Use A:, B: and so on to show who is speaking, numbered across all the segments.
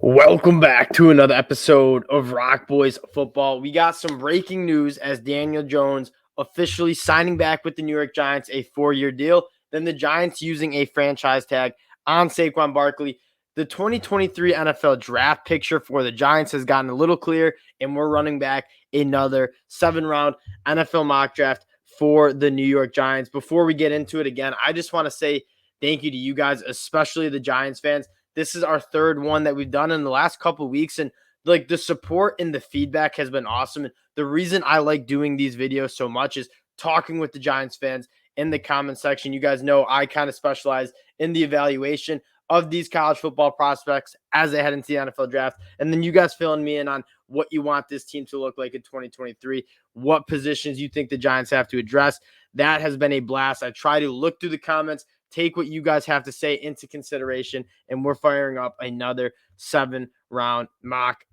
A: Welcome back to another episode of Rock Boys Football. We got some breaking news as Daniel Jones officially signing back with the New York Giants, a 4-year deal. Then the Giants using a franchise tag on Saquon Barkley. The 2023 NFL draft picture for the Giants has gotten a little clearer, and we're running back another 7-round NFL mock draft for the New York Giants. Before we get into it again, I just want to say thank you to you guys, especially the Giants fans. This is our third one that we've done in the last couple of weeks, and like the support and the feedback has been awesome. And the reason I like doing these videos so much is talking with the Giants fans in the comment section. You guys know I kind of specialize in the evaluation of these college football prospects as they head into the NFL draft. And then you guys filling me in on what you want this team to look like in 2023, what positions you think the Giants have to address. That has been a blast. I try to look through the comments, take what you guys have to say into consideration, and we're firing up another 7-round mock.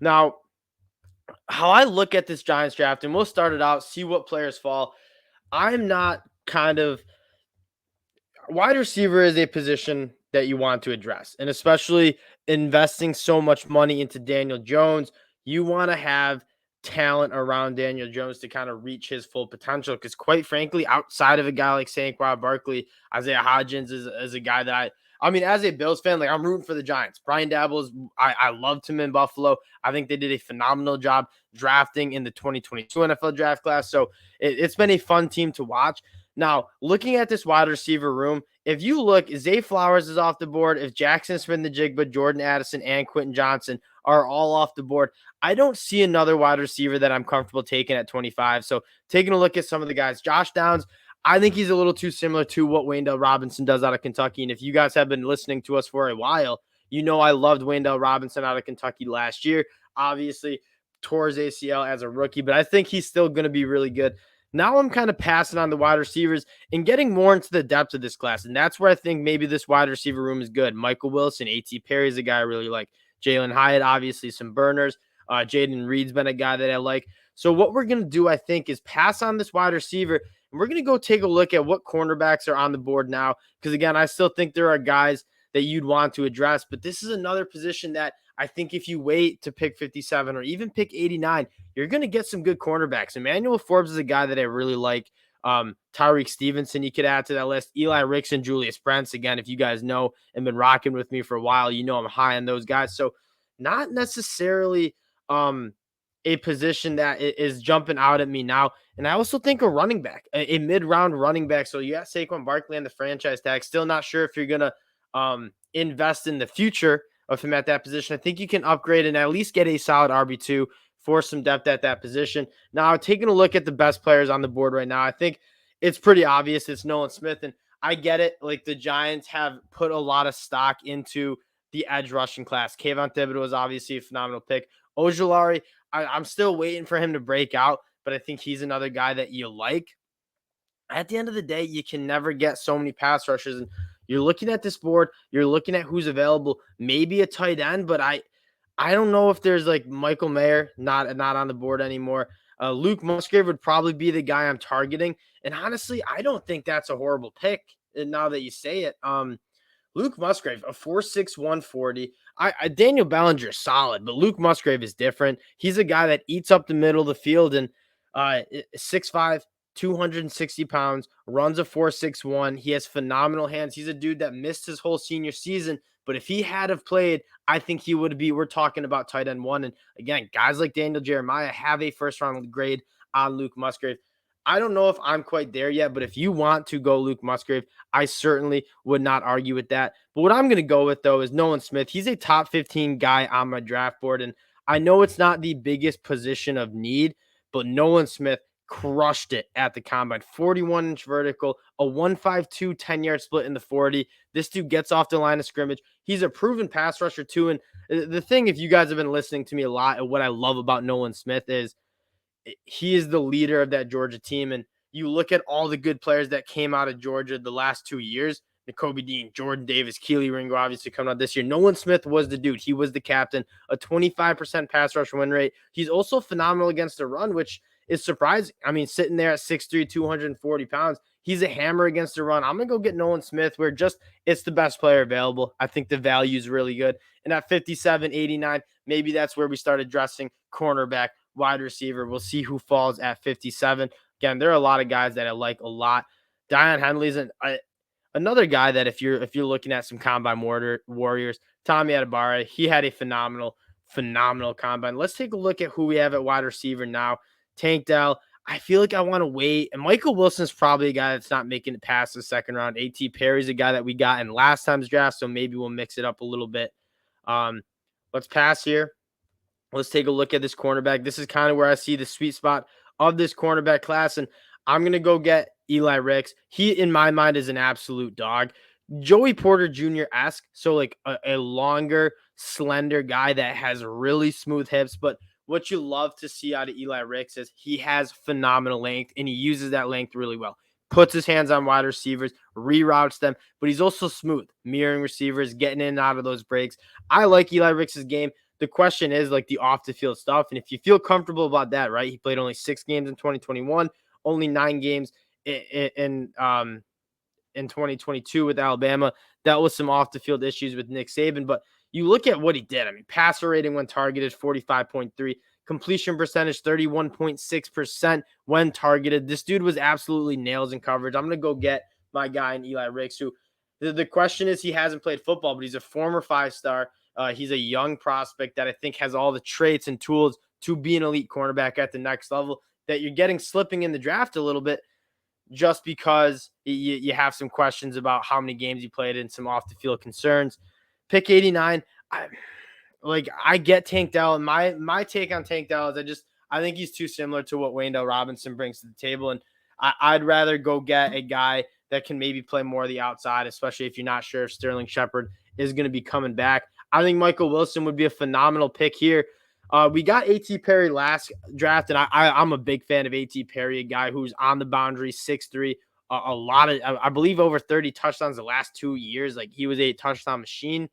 A: Now, how I look at this Giants draft, and we'll start it out, see what players fall. I'm not wide receiver is a position that you want to address, and especially investing so much money into Daniel Jones, you want to have talent around Daniel Jones to kind of reach his full potential. Because quite frankly, outside of a guy like Saquon Barkley, Isaiah Hodgins is a guy that I mean, as a Bills fan, like I'm rooting for the Giants. Brian Daboll I loved him in Buffalo. I think they did a phenomenal job drafting in the 2022 NFL draft class. So it's been a fun team to watch. Now, looking at this wide receiver room, if you look, Zay Flowers is off the board. If Jackson Smith-Njigba, Jordan Addison, and Quentin Johnson are all off the board, I don't see another wide receiver that I'm comfortable taking at 25. So taking a look at some of the guys, Josh Downs, I think he's a little too similar to what Wayndell Robinson does out of Kentucky. And if you guys have been listening to us for a while, you know I loved Wayndell Robinson out of Kentucky last year. Obviously, tore his ACL as a rookie, but I think he's still going to be really good. Now I'm kind of passing on the wide receivers and getting more into the depth of this class. And that's where I think maybe this wide receiver room is good. Michael Wilson, A.T. Perry is a guy I really like. Jalen Hyatt, obviously some burners. Jaden Reed's been a guy that I like. So what we're going to do, I think, is pass on this wide receiver, and we're going to go take a look at what cornerbacks are on the board now. Because, again, I still think there are guys that you'd want to address. But this is another position that I think if you wait to pick 57 or even pick 89, you're going to get some good cornerbacks. Emmanuel Forbes is a guy that I really like. Tyreek Stevenson, you could add to that list. Eli Ricks and Julius Brents. Again, if you guys know and been rocking with me for a while, you know I'm high on those guys. So not necessarily a position that is jumping out at me now. And I also think a running back, a mid-round running back. So you got Saquon Barkley on the franchise tag. Still not sure if you're going to invest in the future of him at that position. I think you can upgrade and at least get a solid RB2 for some depth at that position. Now, taking a look at the best players on the board right now, I think it's pretty obvious it's Nolan Smith. And I get it. Like the Giants have put a lot of stock into the edge rushing class. Kayvon Thibodeau is obviously a phenomenal pick. Ojulari, I'm still waiting for him to break out, but I think he's another guy that you like. At the end of the day, you can never get so many pass rushers. And you're looking at this board, you're looking at who's available, maybe a tight end, but I don't know if there's like Michael Mayer, not on the board anymore. Luke Musgrave would probably be the guy I'm targeting. And honestly, I don't think that's a horrible pick now that you say it. Luke Musgrave, a 4'6", 140. Daniel Bellinger is solid, but Luke Musgrave is different. He's a guy that eats up the middle of the field and 6'5", 260 pounds, runs a 4.61. He has phenomenal hands. He's a dude that missed his whole senior season, but if he had have played, I think he would be. We're talking about tight end 1. And again, guys like Daniel Jeremiah have a first-round grade on Luke Musgrave. I don't know if I'm quite there yet, but if you want to go Luke Musgrave, I certainly would not argue with that. But what I'm going to go with, though, is Nolan Smith. He's a top 15 guy on my draft board, and I know it's not the biggest position of need, but Nolan Smith crushed it at the combine. 41-inch vertical, a 1.52 10-yard split in the 40. This dude gets off the line of scrimmage. He's a proven pass rusher, too. And the thing, if you guys have been listening to me a lot, and what I love about Nolan Smith is he is the leader of that Georgia team. And you look at all the good players that came out of Georgia the last 2 years, Nakobe Dean, Jordan Davis, Keely Ringo, obviously coming out this year. Nolan Smith was the dude. He was the captain, a 25% pass rush win rate. He's also phenomenal against the run, which is surprising. I mean, sitting there at 6'3", 240 pounds, he's a hammer against the run. I'm going to go get Nolan Smith, where just it's the best player available. I think the value is really good. And at 57.89, maybe that's where we start addressing cornerback, wide receiver. We'll see who falls at 57. Again, there are a lot of guys that I like a lot. Dion Henley's another guy that if you're looking at some combine warriors, Tommy Adebawore, he had a phenomenal combine. Let's take a look at who we have at wide receiver now. Tank Dell. I feel like I want to wait. And Michael Wilson's probably a guy that's not making it past the second round. A.T. Perry's a guy that we got in last time's draft, so maybe we'll mix it up a little bit. Let's pass here. Let's take a look at this cornerback. This is kind of where I see the sweet spot of this cornerback class, and I'm going to go get Eli Ricks. He, in my mind, is an absolute dog. Joey Porter Jr.-esque, so like a longer, slender guy that has really smooth hips, but what you love to see out of Eli Ricks is he has phenomenal length, and he uses that length really well. Puts his hands on wide receivers, reroutes them, but he's also smooth, mirroring receivers, getting in and out of those breaks. I like Eli Ricks' game. The question is like the off the field stuff. And if you feel comfortable about that, right? He played only 6 games in 2021, only 9 games in 2022 with Alabama. That was some off the field issues with Nick Saban, but you look at what he did. I mean, passer rating when targeted 45.3, completion percentage 31.6% when targeted. This dude was absolutely nails in coverage. I'm going to go get my guy in Eli Ricks, who the question is he hasn't played football, but he's a former 5-star. He's a young prospect that I think has all the traits and tools to be an elite cornerback at the next level that you're getting slipping in the draft a little bit just because you have some questions about how many games he played and some off the field concerns. Pick 89. I get Tank Dell, and my take on Tank Dell is I think he's too similar to what Wayndell Robinson brings to the table, and I'd rather go get a guy that can maybe play more of the outside, especially if you're not sure if Sterling Shepard is going to be coming back. I think Michael Wilson would be a phenomenal pick here. We got A.T. Perry last draft, and I'm a big fan of A.T. Perry, a guy who's on the boundary, 6'3", a lot of, I believe, over 30 touchdowns the last 2 years. Like, he was a touchdown machine.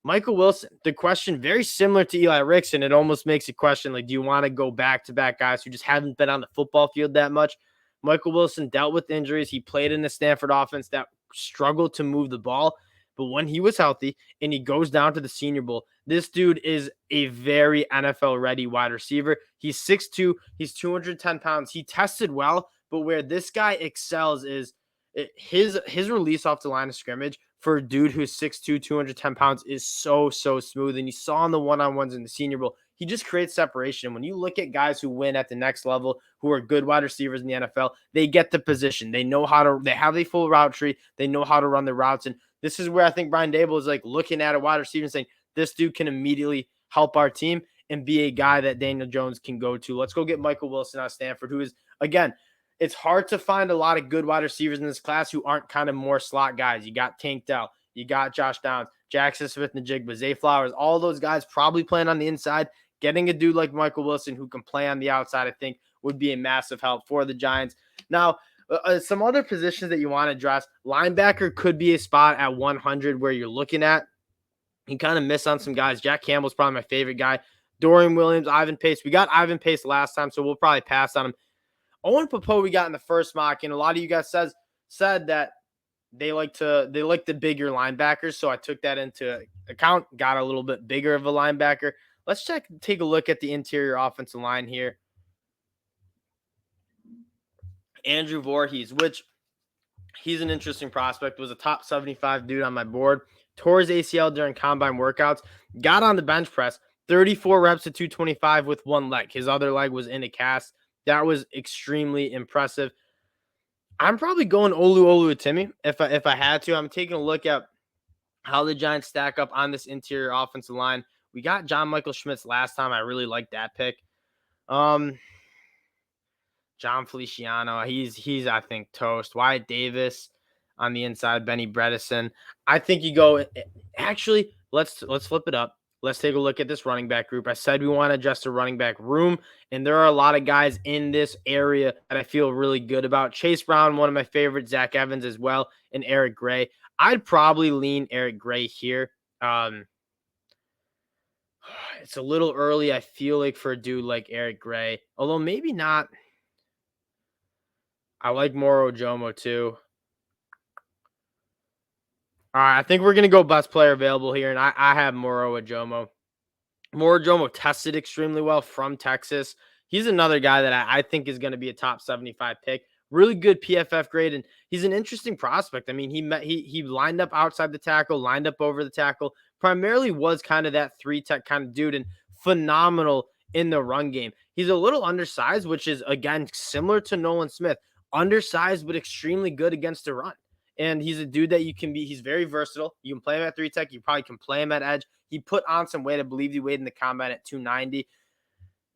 A: Michael Wilson, the question very similar to Eli Ricks, and it almost makes a question like, do you want to go back-to-back guys who just haven't been on the football field that much? Michael Wilson dealt with injuries. He played in the Stanford offense that struggled to move the ball. But when he was healthy and he goes down to the Senior Bowl, this dude is a very NFL-ready wide receiver. He's 6'2", he's 210 pounds. He tested well, but where this guy excels is his release off the line of scrimmage for a dude who's 6'2", 210 pounds is so smooth. And you saw in the one-on-ones in the Senior Bowl, he just creates separation. When you look at guys who win at the next level, who are good wide receivers in the NFL, they get the position. They have a full route tree. They know how to run the routes. And this is where I think Brian Daboll is like looking at a wide receiver and saying, this dude can immediately help our team and be a guy that Daniel Jones can go to. Let's go get Michael Wilson out of Stanford, who is, again, it's hard to find a lot of good wide receivers in this class who aren't kind of more slot guys. You got Tank Dell, you got Josh Downs, Jackson Smith-Njigba, Zay Flowers, all those guys probably playing on the inside. Getting a dude like Michael Wilson who can play on the outside, I think, would be a massive help for the Giants. Now, some other positions that you want to address, linebacker could be a spot at 100 where you're looking at. You kind of miss on some guys. Jack Campbell's probably my favorite guy. Dorian Williams, Ivan Pace. We got Ivan Pace last time, so we'll probably pass on him. Owen Popo we got in the first mock, and a lot of you guys said that they like the bigger linebackers, so I took that into account, got a little bit bigger of a linebacker. Let's take a look at the interior offensive line here. Andrew Voorhees, which he's an interesting prospect, was a top 75 dude on my board. Tore his ACL during combine workouts, got on the bench press, 34 reps at 225 with one leg. His other leg was in a cast. That was extremely impressive. I'm probably going Olu Oluwatimi if I had to. I'm taking a look at how the Giants stack up on this interior offensive line. We got John Michael Schmitz last time. I really liked that pick. John Feliciano, he's I think toast. Wyatt Davis on the inside, Benny Bredesen. I think you go. Actually, let's flip it up. Let's take a look at this running back group. I said we want to adjust the running back room, and there are a lot of guys in this area that I feel really good about. Chase Brown, one of my favorites, Zach Evans as well, and Eric Gray. I'd probably lean Eric Gray here. It's a little early, I feel like, for a dude like Eric Gray, although maybe not. I like Moro Jomo too. All right, I think we're gonna go best player available here, and I have Moro Jomo. Morojomo tested extremely well from Texas. He's another guy that I think is going to be a top 75 pick. Really good PFF grade, and he's an interesting prospect. I mean, he lined up outside the tackle, lined up over the tackle. Primarily was kind of that three tech kind of dude, and phenomenal in the run game. He's a little undersized, which is again similar to Nolan Smith. Undersized, but extremely good against the run. And he's a dude that you can be. He's very versatile. You can play him at three tech. You probably can play him at edge. He put on some weight. I believe he weighed in the combine at 290.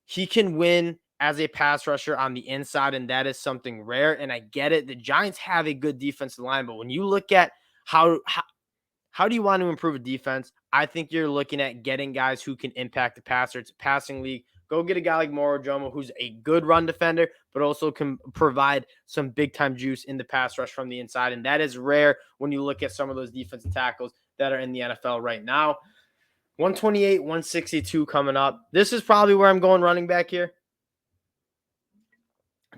A: He can win as a pass rusher on the inside, and that is something rare. And I get it. The Giants have a good defensive line, but when you look at how do you want to improve a defense, I think you're looking at getting guys who can impact the passer. It's a passing league. Go get a guy like Moro Jomo, who's a good run defender, but also can provide some big time juice in the pass rush from the inside. And that is rare when you look at some of those defensive tackles that are in the NFL right now. 128, 162 coming up. This is probably where I'm going running back here.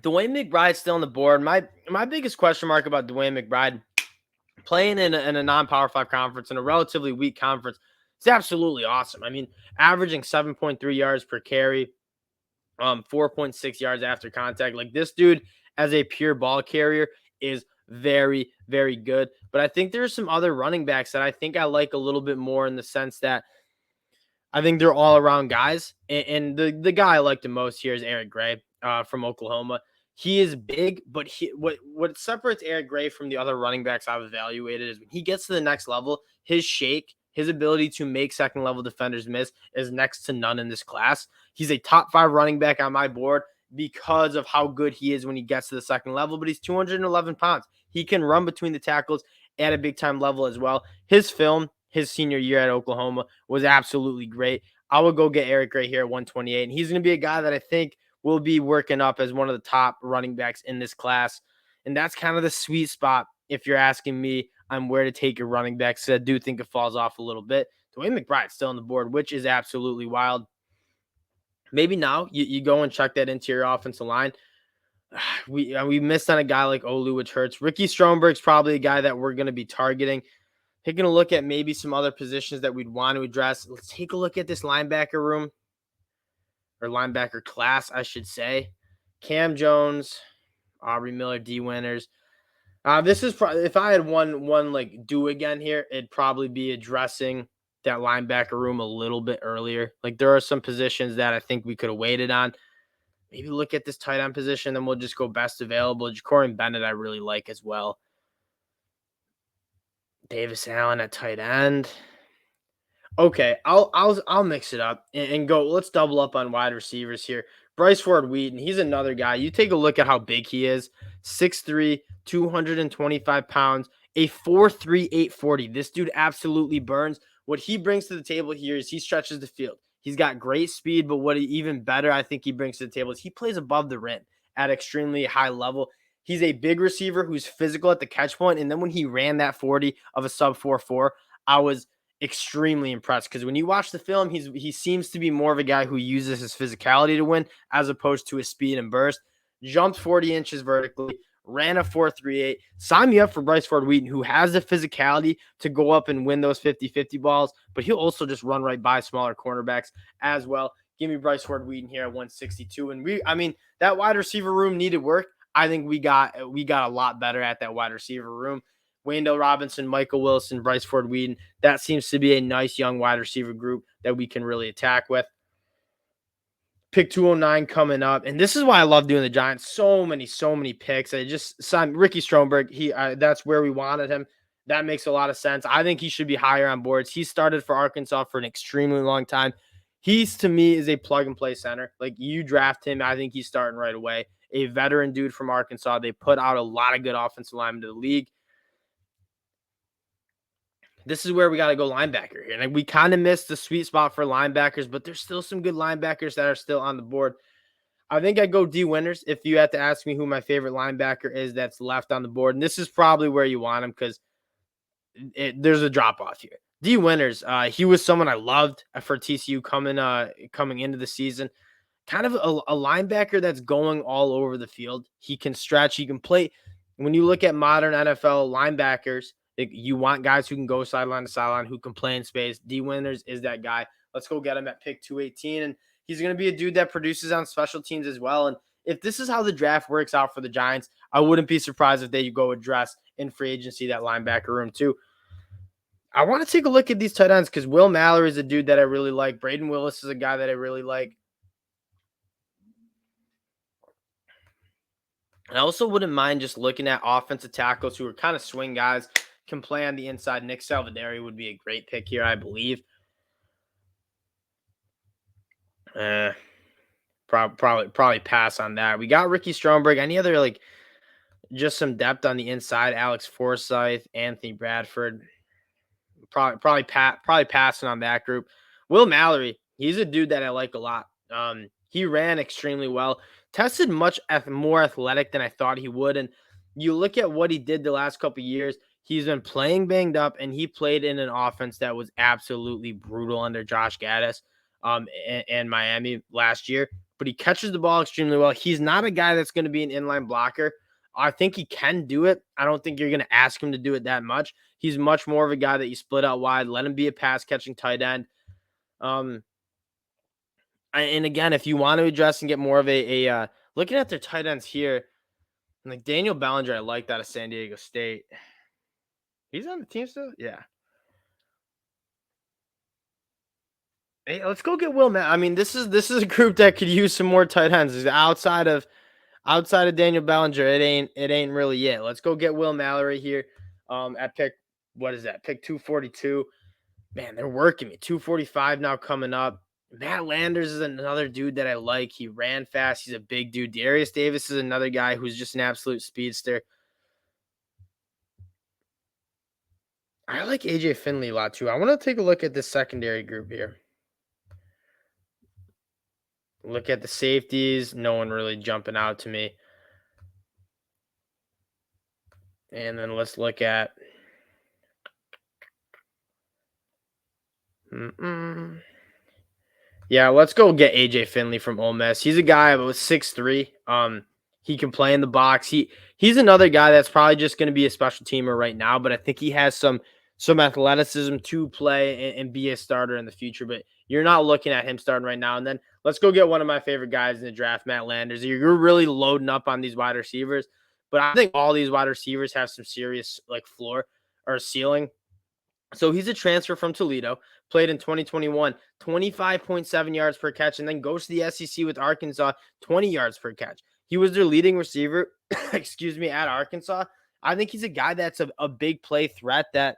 A: Dwayne McBride's still on the board. My biggest question mark about Dwayne McBride playing in a non-Power 5 conference, in a relatively weak conference, it's absolutely awesome. I mean, averaging 7.3 yards per carry, 4.6 yards after contact. Like, this dude as a pure ball carrier is very, very good. But I think there's some other running backs that I think I like a little bit more, in the sense that I think they're all around guys. And the guy I like the most here is Eric Gray from Oklahoma. He is big, but what separates Eric Gray from the other running backs I've evaluated is when he gets to the next level, his shake, his ability to make second level defenders miss is next to none in this class. He's a top 5 running back on my board because of how good he is when he gets to the second level, but he's 211 pounds. He can run between the tackles at a big time level as well. His film, his senior year at Oklahoma, was absolutely great. I would go get Eric Gray here at 128, and he's going to be a guy that I think will be working up as one of the top running backs in this class. And that's kind of the sweet spot if you're asking me on where to take your running back. So I do think it falls off a little bit. Dwayne McBride's still on the board, which is absolutely wild. Maybe now you go and check that interior offensive line. We missed on a guy like Olu, which hurts. Ricky Stromberg's probably a guy that we're going to be targeting. Taking a look at maybe some other positions that we'd want to address. Let's take a look at this linebacker room, or linebacker class, I should say. Cam Jones, Aubrey Miller, D Winters. This is probably, if I had one like do again here, it'd probably be addressing that linebacker room a little bit earlier. Like, there are some positions that I think we could have waited on. Maybe look at this tight end position, then we'll just go best available. Ja'Cory Bennett I really like as well. Davis Allen at tight end. Okay, I'll mix it up and go. Let's double up on wide receivers here. Bryce Ford Wheaton, he's another guy. You take a look at how big he is. 6'3", 225 pounds, a 4'3", 840. This dude absolutely burns. What he brings to the table here is he stretches the field. He's got great speed, but what even better I think he brings to the table is he plays above the rim at extremely high level. He's a big receiver who's physical at the catch point, and then when he ran that 40 of a sub 4.4, I was extremely impressed, because when you watch the film, he seems to be more of a guy who uses his physicality to win as opposed to his speed and burst. Jumped 40 inches vertically, ran a 4.38. Sign me up for Bryce Ford Wheaton, who has the physicality to go up and win those 50-50 balls, but he'll also just run right by smaller cornerbacks as well. Give me Bryce Ford Wheaton here at 162. And that wide receiver room needed work. I think we got a lot better at that wide receiver room. Wendell Robinson, Michael Wilson, Bryce Ford Wheaton. That seems to be a nice young wide receiver group that we can really attack with. Pick 209 coming up. And this is why I love doing the Giants. So many picks. I just signed Ricky Stromberg. That's where we wanted him. That makes a lot of sense. I think he should be higher on boards. He started for Arkansas for an extremely long time. He's, to me, is a plug-and-play center. Like, you draft him, I think he's starting right away. A veteran dude from Arkansas. They put out a lot of good offensive linemen to the league. This is where we got to go linebacker here. And we kind of missed the sweet spot for linebackers, but there's still some good linebackers that are still on the board. I think I go D Winters if you had to ask me who my favorite linebacker is that's left on the board. And this is probably where you want him, because there's a drop-off here. D Winters, he was someone I loved for TCU coming into the season. Kind of a linebacker that's going all over the field. He can stretch, he can play. When you look at modern NFL linebackers, you want guys who can go sideline to sideline, who can play in space. D Winters is that guy. Let's go get him at pick 218. And he's going to be a dude that produces on special teams as well. And if this is how the draft works out for the Giants, I wouldn't be surprised if they go address in free agency that linebacker room too. I want to take a look at these tight ends because Will Mallory is a dude that I really like. Braden Willis is a guy that I really like. And I also wouldn't mind just looking at offensive tackles who are kind of swing guys, can play on the inside. Nick Salvadori would be a great pick here, I believe. Probably pass on that. We got Ricky Stromberg. Any other just some depth on the inside? Alex Forsyth, Anthony Bradford. Probably passing on that group. Will Mallory, he's a dude that I like a lot. He ran extremely well, tested much more athletic than I thought he would. And you look at what he did the last couple of years, he's been playing banged up, and he played in an offense that was absolutely brutal under Josh Gaddis and Miami last year. But he catches the ball extremely well. He's not a guy that's going to be an inline blocker. I think he can do it. I don't think you're going to ask him to do it that much. He's much more of a guy that you split out wide, let him be a pass catching tight end. And again, if you want to address and get more of a looking at their tight ends here, like Daniel Bellinger, I like that of San Diego State. He's on the team still? Yeah. Hey, let's go get Will. I mean, this is a group that could use some more tight ends. Outside of Daniel Bellinger, it ain't really it. Let's go get Will Mallory here. At pick, what is that? Pick 242. Man, they're working me. 245 now coming up. Matt Landers is another dude that I like. He ran fast. He's a big dude. Darius Davis is another guy who's just an absolute speedster. I like AJ Finley a lot too. I want to take a look at this secondary group here. Look at the safeties. No one really jumping out to me. And then let's look at yeah, let's go get AJ Finley from Ole Miss. He's a guy with 6'3". He can play in the box. He's another guy that's probably just going to be a special teamer right now, but I think he has some athleticism to play and be a starter in the future. But you're not looking at him starting right now. And then let's go get one of my favorite guys in the draft, Matt Landers. You're really loading up on these wide receivers, but I think all these wide receivers have some serious floor or ceiling. So he's a transfer from Toledo, played in 2021, 25.7 yards per catch, and then goes to the SEC with Arkansas, 20 yards per catch. He was their leading receiver, at Arkansas. I think he's a guy that's a big play threat that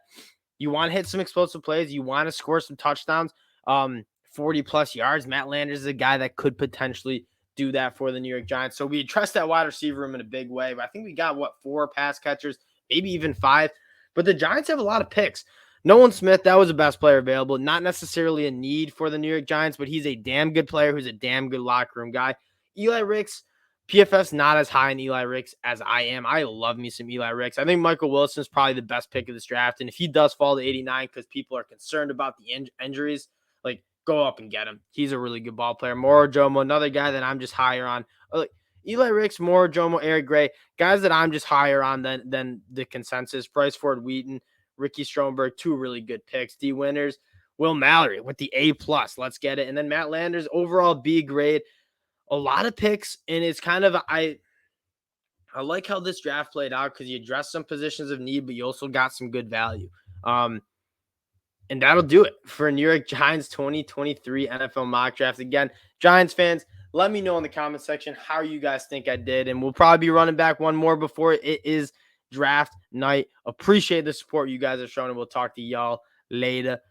A: you want to hit some explosive plays. You want to score some touchdowns, 40 plus yards. Matt Landers is a guy that could potentially do that for the New York Giants. So we trust that wide receiver room in a big way. But I think we got 4 pass catchers, maybe even 5. But the Giants have a lot of picks. Nolan Smith, that was the best player available. Not necessarily a need for the New York Giants, but he's a damn good player who's a damn good locker room guy. Eli Ricks, PFF's not as high in Eli Ricks as I am. I love me some Eli Ricks. I think Michael Wilson is probably the best pick of this draft. And if he does fall to 89 because people are concerned about the injuries, go up and get him. He's a really good ball player. Moro Jomo, another guy that I'm just higher on. Eli Ricks, Moro Jomo, Eric Gray, guys that I'm just higher on than the consensus. Bryce Ford Wheaton, Ricky Stromberg, 2 really good picks. D Winters, Will Mallory with the A+. Let's get it. And then Matt Landers, overall B grade. A lot of picks, and it's kind of I like how this draft played out because you addressed some positions of need, but you also got some good value. And that'll do it for New York Giants 2023 NFL mock draft. Again, Giants fans, let me know in the comment section how you guys think I did, and we'll probably be running back one more before it is draft night. Appreciate the support you guys are showing, and we'll talk to y'all later.